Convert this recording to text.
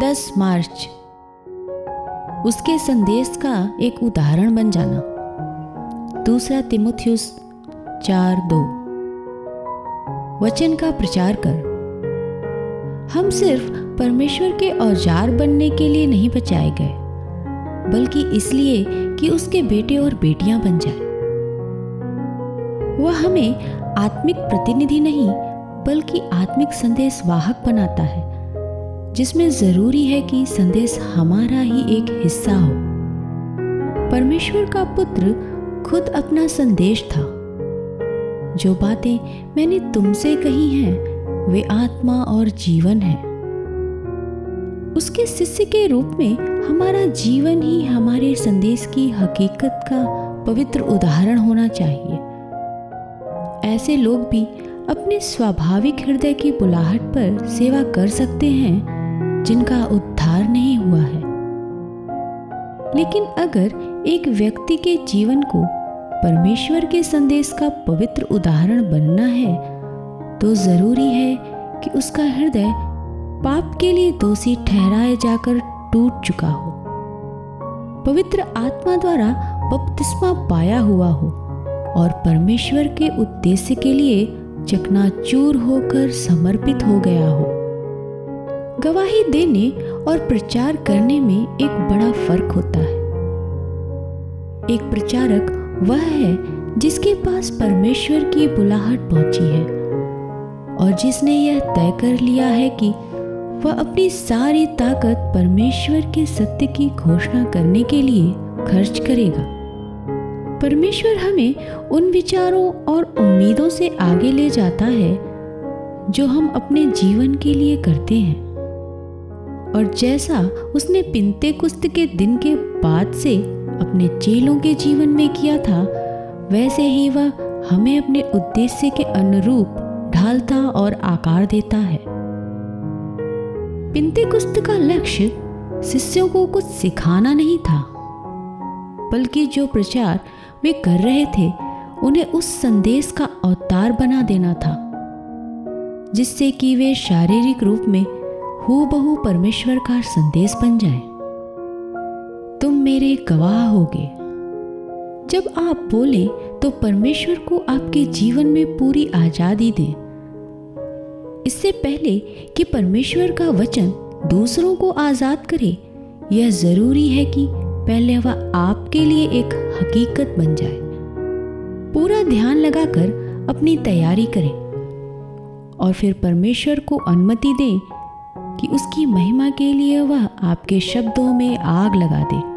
10 मार्च उसके संदेश का एक उदाहरण बन जाना। 2 तिमुथियुस 4:2 वचन का प्रचार कर। हम सिर्फ परमेश्वर के औजार बनने के लिए नहीं बचाए गए, बल्कि इसलिए कि उसके बेटे और बेटियां बन जाए। वह हमें आत्मिक प्रतिनिधि नहीं बल्कि आत्मिक संदेश वाहक बनाता है, जिसमें जरूरी है कि संदेश हमारा ही एक हिस्सा हो। परमेश्वर का पुत्र खुद अपना संदेश था। जो बातें मैंने तुमसे कही हैं वे आत्मा और जीवन है। उसके शिष्य के रूप में हमारा जीवन ही हमारे संदेश की हकीकत का पवित्र उदाहरण होना चाहिए। ऐसे लोग भी अपने स्वाभाविक हृदय की बुलाहट पर सेवा कर सकते हैं जिनका उद्धार नहीं हुआ है। लेकिन अगर एक व्यक्ति के जीवन को परमेश्वर के संदेश का पवित्र उदाहरण बनना है, तो जरूरी है कि उसका हृदय पाप के लिए दोषी ठहराए जाकर टूट चुका हो, पवित्र आत्मा द्वारा बपतिस्मा पाया हुआ हो और परमेश्वर के उद्देश्य के लिए चकनाचूर होकर समर्पित हो गया हो। गवाही देने और प्रचार करने में एक बड़ा फर्क होता है। एक प्रचारक वह है जिसके पास परमेश्वर की बुलाहट पहुंची है और जिसने यह तय कर लिया है कि वह अपनी सारी ताकत परमेश्वर के सत्य की घोषणा करने के लिए खर्च करेगा। परमेश्वर हमें उन विचारों और उम्मीदों से आगे ले जाता है जो हम अपने जीवन के लिए करते हैं। और जैसा उसने पिन्तेकुस्त के दिन के बाद से अपने चेलों के जीवन में किया था, वैसे ही वह हमें अपने उद्देश्य के अनुरूप ढालता और आकार देता है। पिन्तेकुस्त का लक्ष्य शिष्यों को कुछ सिखाना नहीं था, बल्कि जो प्रचार वे कर रहे थे उन्हें उस संदेश का अवतार बना देना था, जिससे कि वे शारीरिक रूप में हूबहू परमेश्वर का संदेश बन जाए। तुम मेरे गवाह होगे। जब आप बोलें तो परमेश्वर को आपके जीवन में पूरी आजादी दें। इससे पहले कि परमेश्वर का वचन दूसरों को आजाद करे, यह जरूरी है कि पहले वह आपके लिए एक हकीकत बन जाए। पूरा ध्यान लगाकर अपनी तैयारी करें और फिर परमेश्वर को अनुमति दें कि उसकी महिमा के लिए वह आपके शब्दों में आग लगा दे।